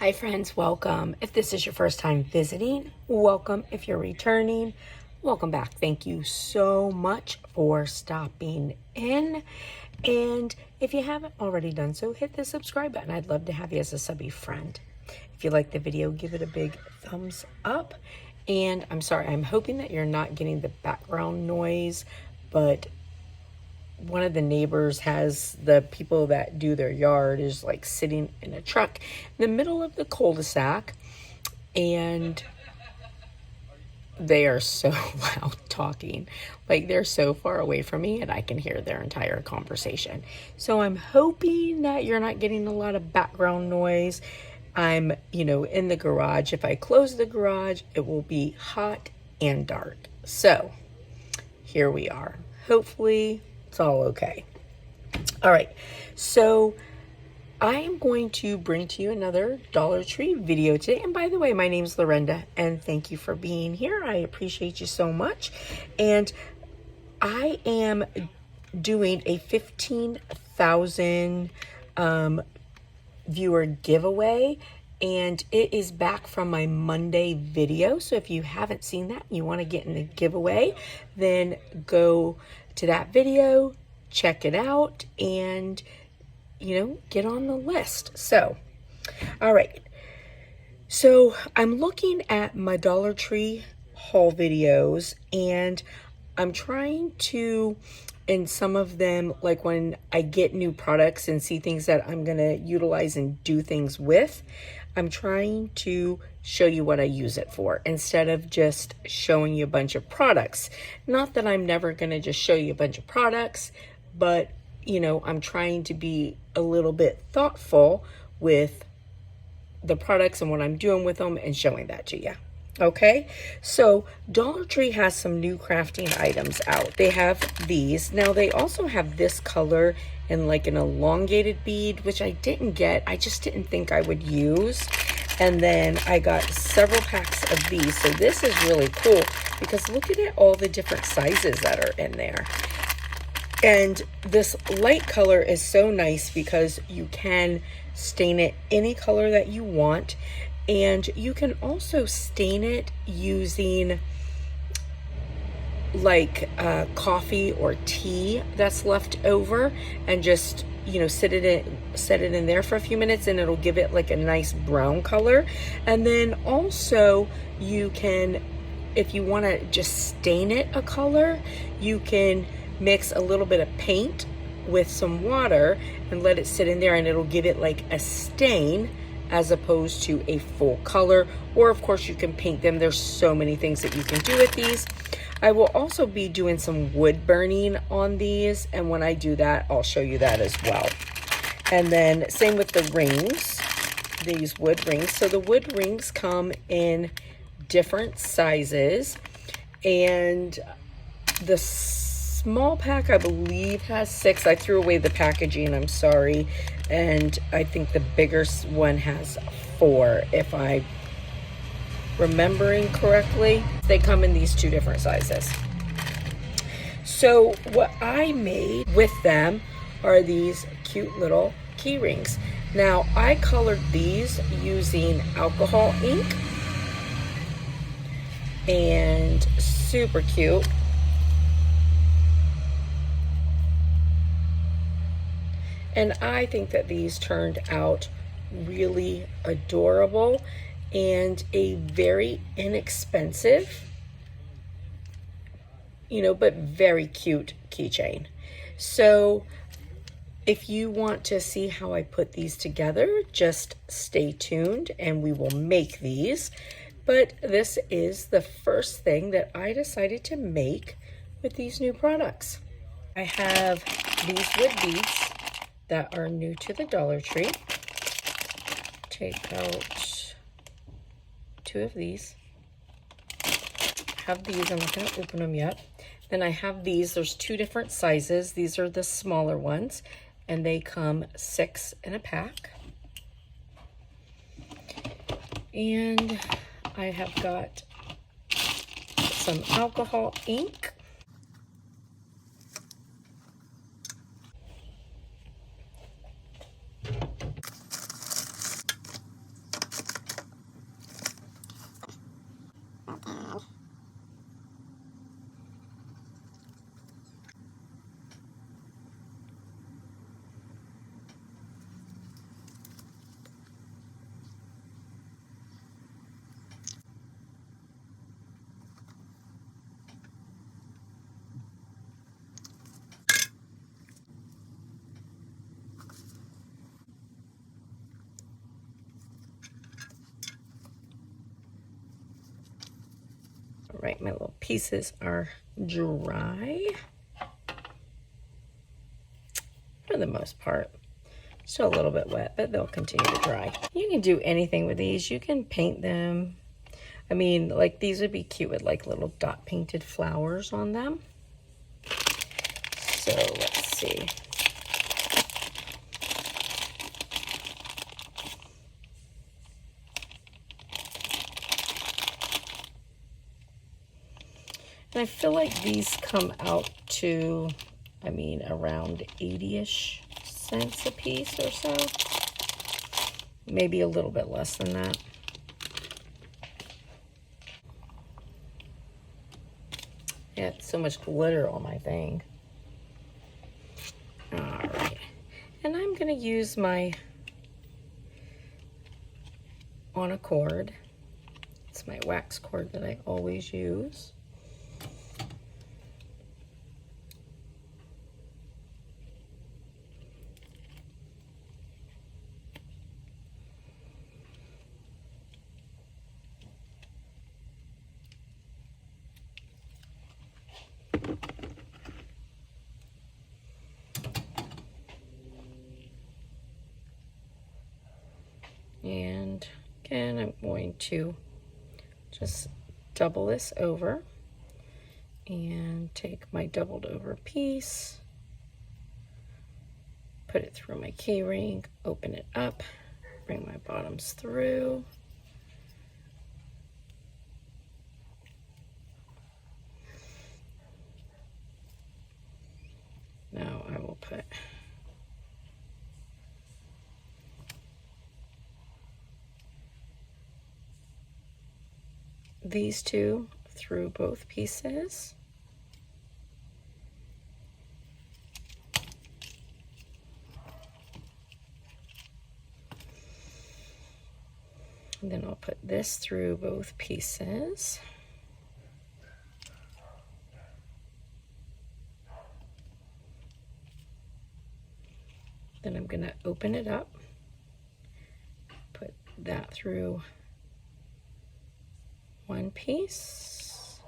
Hi friends, welcome. If this is your first time visiting, welcome. If you're returning, welcome back. Thank you so much for stopping in. And if you haven't already done so, hit the subscribe button. I'd love to have you as a subby friend. If you like the video, give it a big thumbs up. And I'm sorry, I'm hoping that you're not getting the background noise, but one of the neighbors has the people that do their yard is like sitting in a truck in the middle of the cul-de-sac, and they are so loud talking. Like, they're so far away from me and I can hear their entire conversation. So I'm hoping that you're not getting a lot of background noise. I'm, in the garage. If I close the garage, it will be hot and dark. So here we are. Hopefully it's all okay. All right, so I am going to bring to you another Dollar Tree video today. And by the way, my name's Lorenda, and thank you for being here. I appreciate you so much. And I am doing a 15,000 viewer giveaway, and it is back from my Monday video. So if you haven't seen that, you want to get in the giveaway, then go to that video, check it out, and get on the list. So all right, so I'm looking at my Dollar Tree haul videos, and I'm trying to, in some of them, like when I get new products and see things that I'm gonna utilize and do things with, I'm trying to show you what I use it for instead of just showing you a bunch of products. Not that I'm never gonna just show you a bunch of products, but I'm trying to be a little bit thoughtful with the products and what I'm doing with them and showing that to you. Okay, so Dollar Tree has some new crafting items out. They have these. Now they also have this color in like an elongated bead, which I didn't get. I just didn't think I would use. And then I got several packs of these. So this is really cool because look at it, all the different sizes that are in there. And this light color is so nice because you can stain it any color that you want. And you can also stain it using like coffee or tea that's left over, and just set it in there for a few minutes, and it'll give it like a nice brown color. And then also you can, if you want to just stain it a color, you can mix a little bit of paint with some water and let it sit in there, and it'll give it like a stain as opposed to a full color. Or of course you can paint them. There's so many things that you can do with these. I will also be doing some wood burning on these, and when I do that, I'll show you that as well. And then same with the rings, these wood rings. So the wood rings come in different sizes, and the small pack I believe has 6. I threw away the packaging, I'm sorry. And I think the bigger one has 4, if I'm remembering correctly. They come in these 2 different sizes. So what I made with them are these cute little key rings. Now I colored these using alcohol ink, and super cute. And I think that these turned out really adorable and a very inexpensive, but very cute keychain. So if you want to see how I put these together, just stay tuned and we will make these. But this is the first thing that I decided to make with these new products. I have these wood beads that are new to the Dollar Tree. Take out 2 of these. Have these, I'm not gonna open them yet. Then I have these, there's 2 different sizes. These are the smaller ones, and they come 6 in a pack. And I have got some alcohol ink. All right, my little pieces are dry for the most part. Still a little bit wet, but they'll continue to dry. You can do anything with these. You can paint them. I mean, like these would be cute with like little dot painted flowers on them. So let's see. And I feel like these come out to, I mean, around 80-ish cents a piece or so. Maybe a little bit less than that. Yeah, so much glitter on my thing. All right. And I'm going to use my on a cord. It's my wax cord that I always use. And again, I'm going to just double this over and take my doubled over piece, put it through my key ring, open it up, bring my bottoms through. Now I will put these two through both pieces. And then I'll put this through both pieces. Then I'm going to open it up, put that through one piece,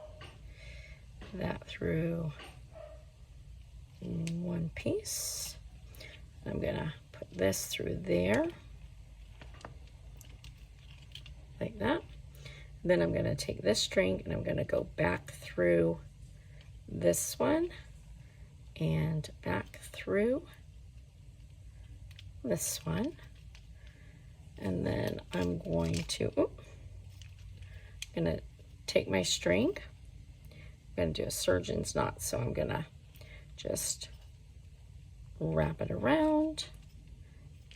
that through one piece. I'm going to put this through there, like that. Then I'm going to take this string and I'm going to go back through this one and back through this one, and then I'm going to take my string. I'm going to do a surgeon's knot, so I'm going to just wrap it around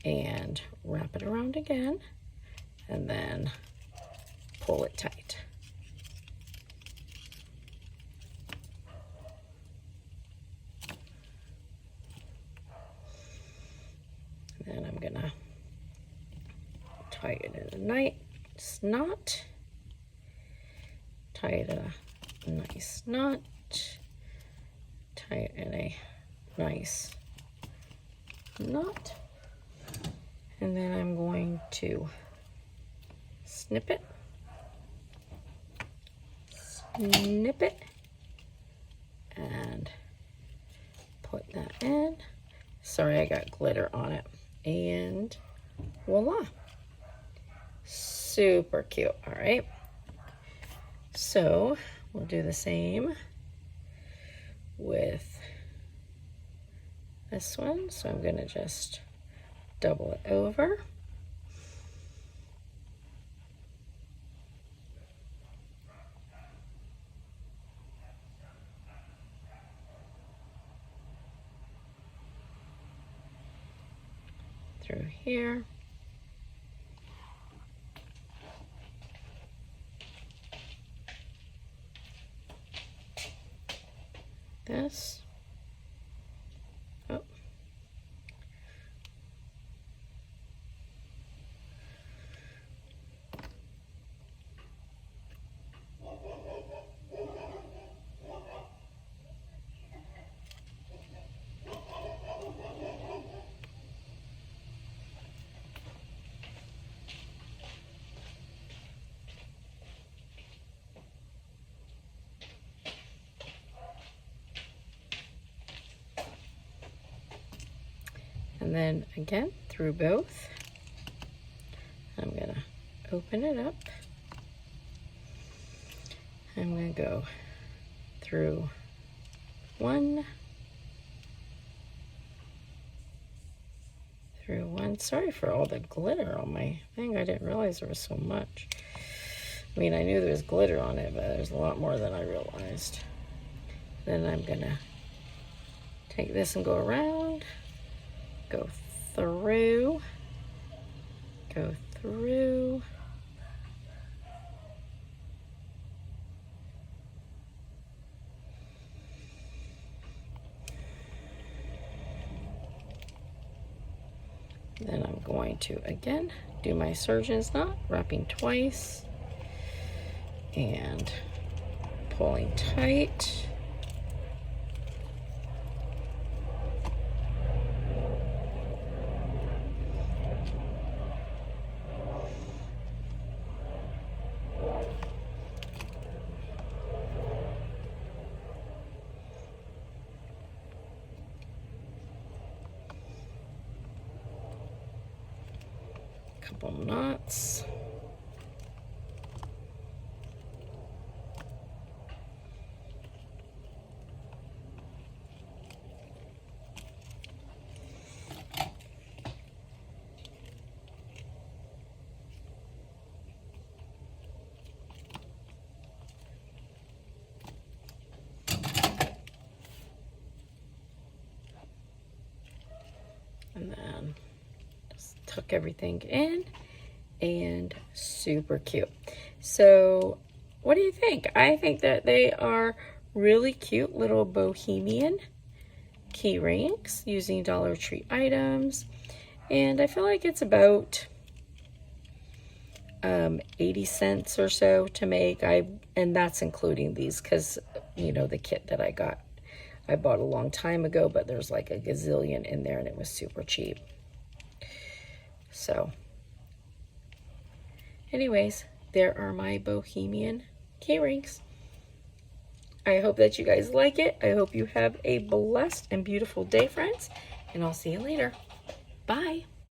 and wrap it around again, and then pull it tight. And I'm gonna tie it in a nice knot, tie it in a nice knot, tie it in a nice knot, and then I'm going to snip it, and put that in. Sorry, I got glitter on it. And voila, super cute. All right, so we'll do the same with this one. So I'm gonna just double it over, through here, this. Oh. And then again, through both, I'm gonna open it up. I'm gonna go through one, through one. Sorry for all the glitter on my thing. I didn't realize there was so much. I mean, I knew there was glitter on it, but there's a lot more than I realized. Then I'm gonna take this and go around. Go through, go through, then I'm going to again do my surgeon's knot, wrapping twice and pulling tight. Couple knots. And then just tuck everything in, and super cute. So what do you think? I think that they are really cute little Bohemian key rings using Dollar Tree items. And I feel like it's about 80 cents or so to make. And that's including these because, you know, the kit that I got, I bought a long time ago, but there's like a gazillion in there and it was super cheap. So anyways, there are my Bohemian key rings. I hope that you guys like it. I hope you have a blessed and beautiful day, friends, and I'll see you later. Bye.